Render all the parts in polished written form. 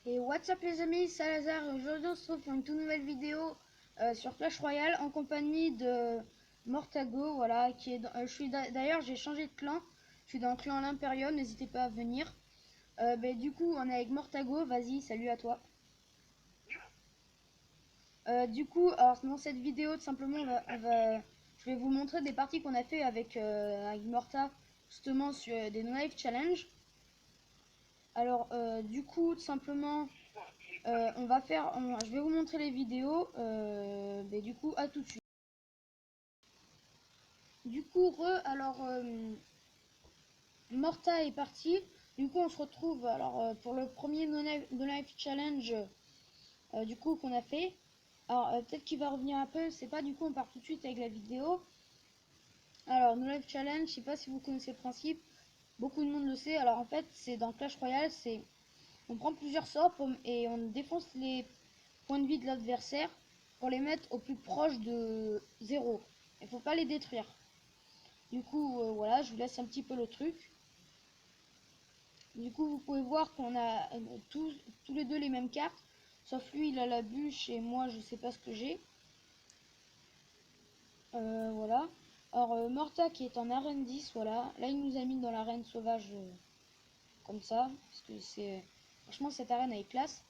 Et what's up les amis, c'est Salazar et aujourd'hui on se retrouve pour une toute nouvelle vidéo sur Clash Royale en compagnie de Mortago, voilà, qui est d'ailleurs j'ai changé de clan, je suis dans le clan l'Imperium, n'hésitez pas à venir. Du coup on est avec Mortago, vas-y, salut à toi. Alors dans cette vidéo tout simplement je vais vous montrer des parties qu'on a fait avec Morta justement sur des No Life Challenge. Alors du coup tout simplement je vais vous montrer les vidéos, du coup à tout de suite. Du coup Morta est parti. Du coup on se retrouve pour le premier No Life Challenge du coup qu'on a fait. Alors peut-être qu'il va revenir un peu, c'est pas, du coup on part tout de suite avec la vidéo. Alors No Life Challenge, je sais pas si vous connaissez le principe, beaucoup de monde le sait. Alors en fait c'est dans Clash Royale, on prend plusieurs sorts et on défonce les points de vie de l'adversaire pour les mettre au plus proche de 0. Il faut pas les détruire. Du coup, voilà, je vous laisse un petit peu le truc. Du coup, vous pouvez voir qu'on a tous les deux les mêmes cartes. Sauf lui, il a la bûche et moi, je sais pas ce que j'ai. Voilà. Alors, Morta qui est en arène 10, voilà. Là, il nous a mis dans l'arène sauvage comme ça. Parce que c'est... Franchement, cette arène, elle est classe.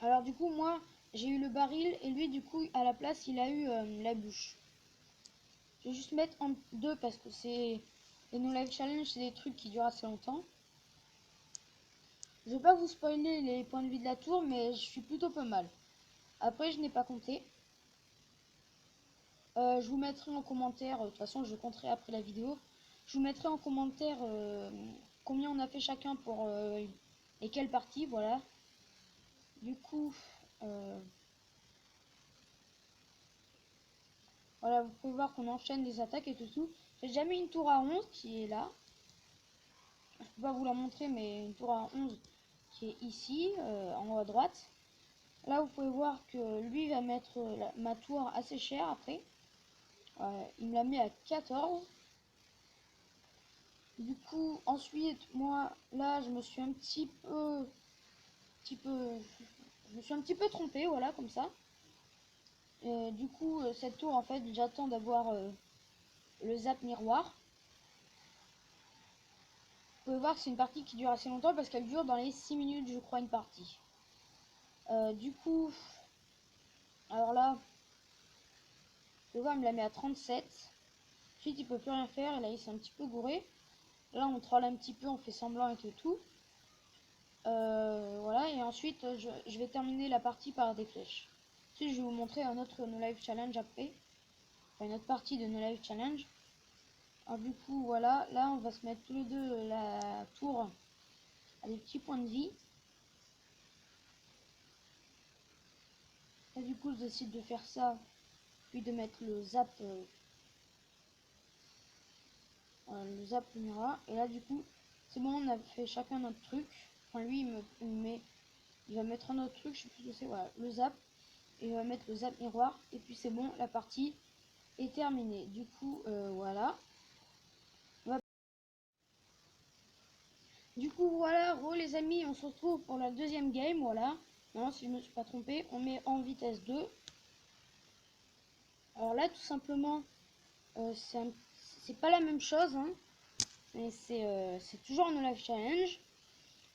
Alors du coup moi j'ai eu le baril et lui du coup à la place il a eu la bûche. Je vais juste mettre en deux parce que c'est les No Life Challenge, c'est des trucs qui durent assez longtemps. Je vais pas vous spoiler les points de vie de la tour mais je suis plutôt pas mal. Après je n'ai pas compté. Je vous mettrai en commentaire, de toute façon je compterai après la vidéo. Je vous mettrai en commentaire combien on a fait chacun pour et quelle partie, voilà. Du coup voilà, vous pouvez voir qu'on enchaîne les attaques et tout. J'ai déjà mis une tour à 11 qui est là. Je peux pas vous la montrer, mais une tour à 11 qui est ici, en haut à droite. Là, vous pouvez voir que lui va mettre ma tour assez chère après. Il me l'a mis à 14. Du coup, ensuite, moi, là, je me suis un petit peu, je me suis un petit peu trompé, voilà, comme ça. Du coup, cette tour, en fait, j'attends d'avoir le zap miroir. Vous pouvez voir que c'est une partie qui dure assez longtemps parce qu'elle dure dans les 6 minutes, je crois, une partie. Du coup, alors là, vous pouvez voir, il me la met à 37. Ensuite, il peut plus rien faire. Et là, il s'est un petit peu gouré. Là, on troll un petit peu, on fait semblant et tout. Voilà, et ensuite, je vais terminer la partie par des flèches. Ensuite, je vais vous montrer un autre No Life Challenge après. Enfin, une autre partie de No Life Challenge. Alors, du coup, voilà, là, on va se mettre tous les deux la tour à des petits points de vie. Là, du coup, je décide de faire ça, puis de mettre le zap miroir. Et là, du coup, c'est bon, on a fait chacun notre truc. Enfin, lui, il va mettre un autre truc, je sais plus ce que c'est, voilà, le zap. Et il va mettre le zap miroir. Et puis c'est bon, la partie est terminée. Du coup, voilà. Du coup, voilà, les amis, on se retrouve pour la deuxième game, voilà. Non, si je me suis pas trompé, on met en vitesse 2. Alors là, tout simplement, c'est pas la même chose, hein, mais c'est toujours un No Life Challenge.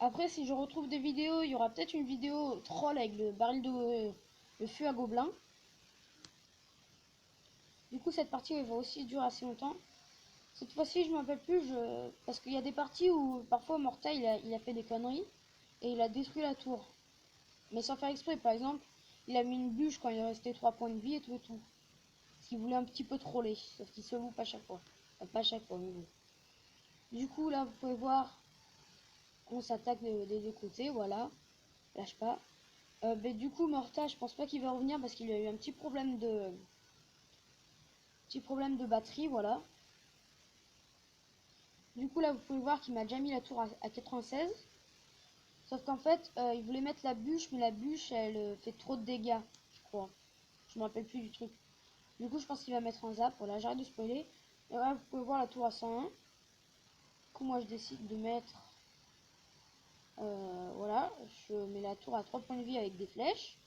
Après, si je retrouve des vidéos, il y aura peut-être une vidéo troll avec le baril de le feu à gobelin. Du coup, cette partie elle va aussi durer assez longtemps. Cette fois-ci, je ne m'appelle plus, parce qu'il y a des parties où parfois Morta il a fait des conneries et il a détruit la tour. Mais sans faire exprès, par exemple, il a mis une bûche quand il restait 3 points de vie et tout. Parce qu'il voulait un petit peu troller, sauf qu'il se loupe à chaque fois. Enfin, pas à chaque fois, mais bon. Du coup, là, vous pouvez voir qu'on s'attaque des deux côtés, voilà. Lâche pas. Du coup, Morta, je pense pas qu'il va revenir parce qu'il a eu un petit problème de batterie, voilà. Du coup, là, vous pouvez voir qu'il m'a déjà mis la tour à 96. Sauf qu'en fait, il voulait mettre la bûche, mais la bûche, elle fait trop de dégâts, je crois. Je me rappelle plus du truc. Du coup, je pense qu'il va mettre un zap. Voilà, j'arrête de spoiler. Et là, vous pouvez voir la tour à 101. Du coup, moi, je décide de mettre Voilà, je mets la tour à 3 points de vie avec des flèches.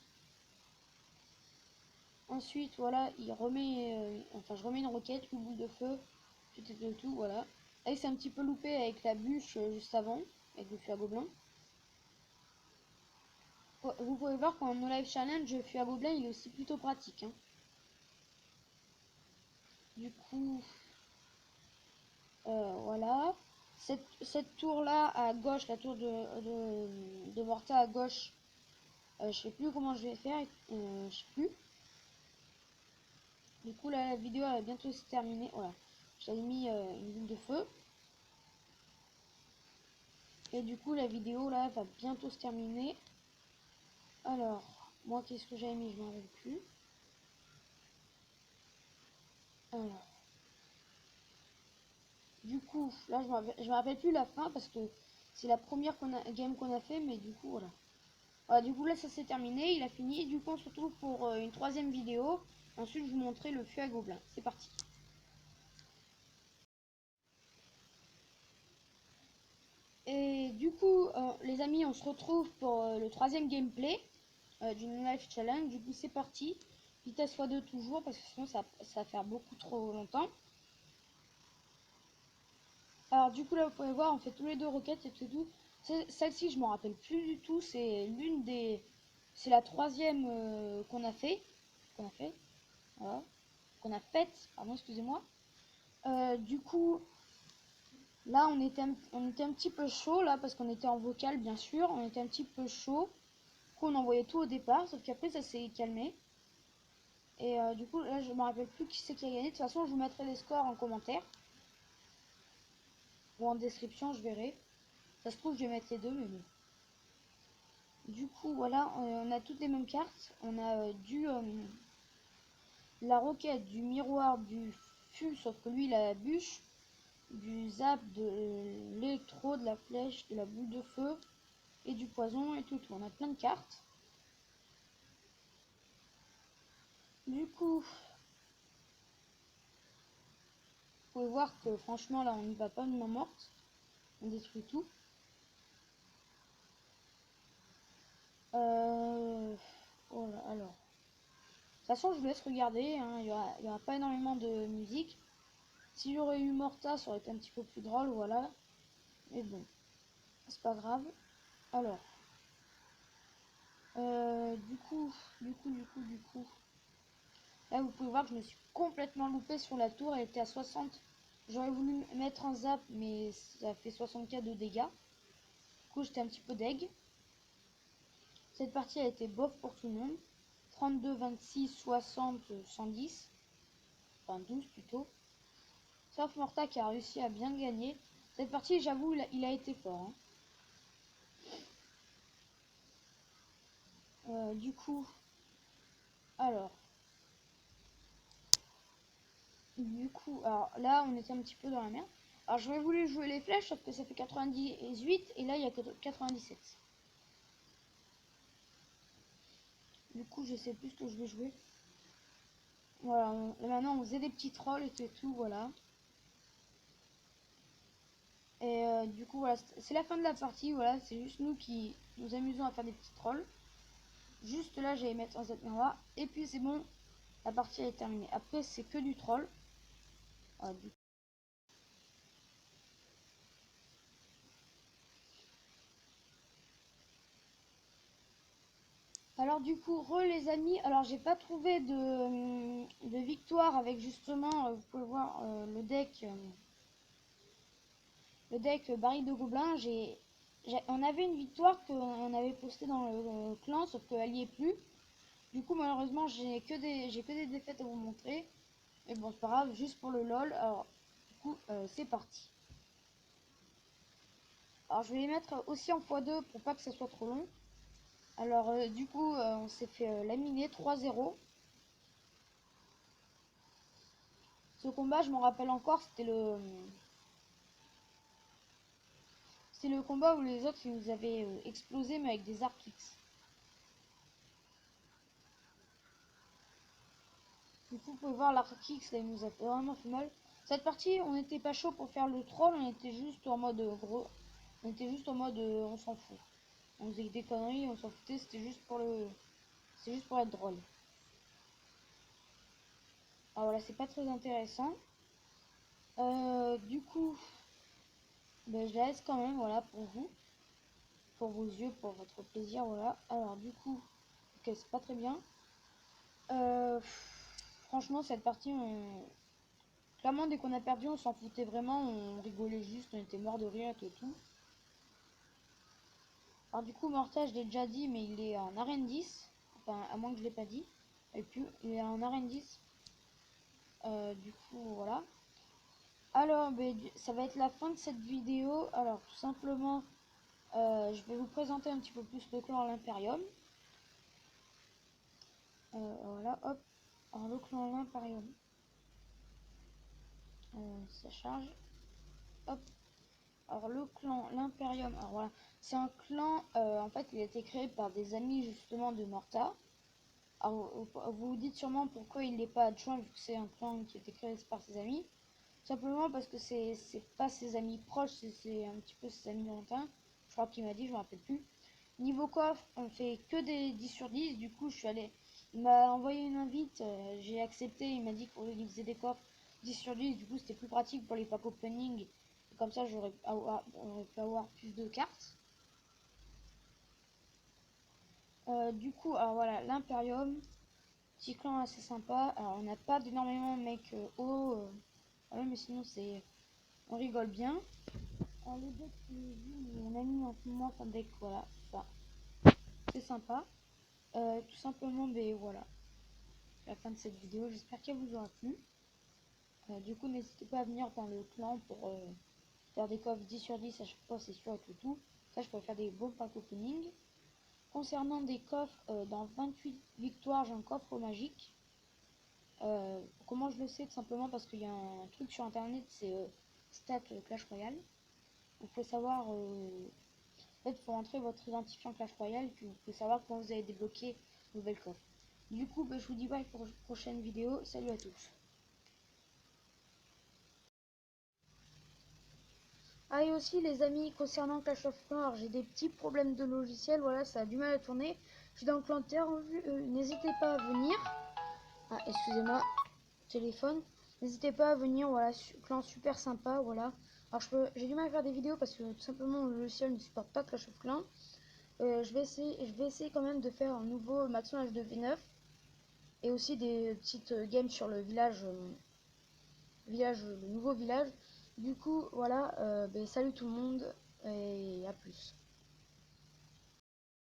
Ensuite, voilà, il remet, enfin, je remets une roquette, une boule de feu, tout, voilà. Là, il s'est un petit peu loupé avec la bûche juste avant, avec le fût à gobelin. Vous pouvez voir qu'en No Life Challenge, le fût à gobelin, il est aussi plutôt pratique. Hein. Du coup, voilà. Cette tour-là, à gauche, la tour de Morta à gauche, je sais plus comment je vais faire, je sais plus. Du coup, là, la vidéo va bientôt se terminer. Voilà, j'avais mis une boule de feu. Et du coup, la vidéo, là, va bientôt se terminer. Alors, moi, qu'est-ce que j'avais mis? Je m'en rappelle plus. Alors, du coup, là, je me rappelle plus la fin parce que c'est la première game qu'on a fait, mais du coup, voilà. Voilà, du coup, là, ça s'est terminé, il a fini. Et du coup, on se retrouve pour une troisième vidéo. Ensuite, je vous montrerai le fût à gobelins. C'est parti. Et du coup, les amis, on se retrouve pour le troisième gameplay du No Life Challenge. Du coup, c'est parti. Vitesse x2 toujours, parce que sinon, ça va faire beaucoup trop longtemps. Alors, du coup, là, vous pouvez voir, on fait tous les deux roquettes et tout. Celle-ci, je m'en rappelle plus du tout. C'est l'une des... C'est la troisième qu'on a fait. Voilà. Qu'on a faite, pardon, excusez-moi. Du coup, là, on était un petit peu chaud, là, parce qu'on était en vocal, bien sûr. On était un petit peu chaud. Du coup, on envoyait tout au départ, sauf qu'après, ça s'est calmé. Et du coup, là, je me rappelle plus qui c'est qui a gagné. De toute façon, je vous mettrai les scores en commentaire. Ou en description, je verrai. Ça se trouve, je vais mettre les deux, mais bon. Du coup, voilà, on a toutes les mêmes cartes. On a la roquette, du miroir, du fût, sauf que lui, il a la bûche. Du zap, de l'électro, de la flèche, de la boule de feu et du poison et tout. On a plein de cartes. Du coup, vous pouvez voir que franchement là on n'y va pas de main morte. On détruit tout. Voilà, alors. De toute façon je vous laisse regarder. Hein. Il y aura pas énormément de musique. Si j'aurais eu Morta, ça aurait été un petit peu plus drôle, voilà. Mais bon, c'est pas grave. Alors. Du coup. Là, vous pouvez voir que je me suis complètement loupé sur la tour. Elle était à 60. J'aurais voulu mettre un zap, mais ça fait 60k de dégâts. Du coup, j'étais un petit peu deg. Cette partie a été bof pour tout le monde. 32, 26, 60, 110. Enfin, 12 plutôt. Sauf Morta qui a réussi à bien gagner. Cette partie, j'avoue, il a été fort. Hein. Du coup, alors. Alors là, on était un petit peu dans la merde. Alors, j'aurais voulu jouer les flèches, sauf que ça fait 98 et là, il y a que 97. Du coup, je sais plus ce que je vais jouer. Voilà, maintenant on faisait des petits trolls et tout, voilà. Et du coup, voilà, c'est la fin de la partie, voilà. C'est juste nous qui nous amusons à faire des petits trolls. Juste là, j'allais mettre un Z noir. Et puis c'est bon, la partie est terminée. Après, c'est que du troll. Voilà, alors du coup, les amis, alors j'ai pas trouvé de victoire avec justement, vous pouvez voir le deck baril de gobelins. On avait une victoire qu'on avait postée dans le clan, sauf qu'elle y est plus. Du coup, malheureusement, j'ai que des défaites à vous montrer. Mais bon, c'est pas grave, juste pour le lol. Alors, du coup, c'est parti. Alors, je vais les mettre aussi en x2 pour pas que ça soit trop long. Alors, du coup, on s'est fait laminer 3-0. Ce combat, je m'en rappelle encore, c'était le combat où les autres ils nous avaient explosé, mais avec des arcs X. Du coup, vous pouvez voir l'arc X, là, il nous a vraiment fait mal. Cette partie, on n'était pas chaud pour faire le troll, on était juste en mode gros. On était juste en mode on s'en fout. On faisait des conneries, on s'en foutait, c'était juste pour être drôle. Alors voilà, c'est pas très intéressant. Du coup, ben, je la laisse quand même, voilà, pour vos yeux, pour votre plaisir, voilà. Alors du coup, ok, c'est pas très bien. Franchement, cette partie, clairement, dès qu'on a perdu, on s'en foutait vraiment, on rigolait juste, on était mort de rire et tout. Alors du coup, Morta, je l'ai déjà dit, mais il est en arène 10. Enfin, à moins que je l'ai pas dit. Et puis, il est en arène 10. Du coup, voilà. Alors, ben, ça va être la fin de cette vidéo. Alors, tout simplement, je vais vous présenter un petit peu plus le clan à l'Imperium. Voilà, hop. Alors, le clan à l'Imperium. Ça charge. Hop. Alors, le clan, l'Imperium. Alors, voilà. C'est un clan, en fait, il a été créé par des amis, justement, de Morta. Alors, vous vous dites sûrement pourquoi il n'est pas adjoint, vu que c'est un clan qui a été créé par ses amis. Simplement parce que c'est pas ses amis proches, c'est un petit peu ses amis lointains. Je crois qu'il m'a dit, je me rappelle plus. Niveau coffre, on fait que des 10 sur 10. Du coup, je suis allé. Il m'a envoyé une invite, j'ai accepté. Il m'a dit qu'il faisait des coffres 10 sur 10. Du coup, c'était plus pratique pour les pack opening. Et comme ça, on aurait pu avoir plus de cartes. Du coup, alors voilà, l'Imperium. Petit clan assez sympa. Alors, on n'a pas d'énormément de mecs hauts. Ouais, mais sinon, on rigole bien. Alors, le deck, mon ami en ce moment, c'est un deck, voilà. Enfin, c'est sympa. Tout simplement, ben voilà. La fin de cette vidéo. J'espère qu'elle vous aura plu. Du coup, n'hésitez pas à venir dans le clan pour faire des coffres 10 sur 10 à chaque fois, c'est sûr, et tout. Ça, je peux faire des bons pack opening. Concernant des coffres, dans 28 victoires, j'ai un coffre magique. Comment je le sais? Tout simplement parce qu'il y a un truc sur internet, c'est Stat Clash Royale. Vous pouvez savoir, en fait, il faut entrer votre identifiant Clash Royale, puis vous pouvez savoir quand vous avez débloqué nouvelle coffre. Du coup, je vous dis bye pour une prochaine vidéo. Salut à tous. Ah, et aussi les amis, concernant Clash of Clans, j'ai des petits problèmes de logiciel, voilà, ça a du mal à tourner. Je suis dans le clan de terre en vue, n'hésitez pas à venir. Ah, excusez-moi, téléphone. N'hésitez pas à venir, voilà, clan super sympa, voilà. Alors j'ai du mal à faire des vidéos parce que tout simplement le logiciel ne supporte pas Clash of Clans. Je vais essayer quand même de faire un nouveau maximum de V9 et aussi des petites games sur le le nouveau village. Du coup, voilà, salut tout le monde et à plus.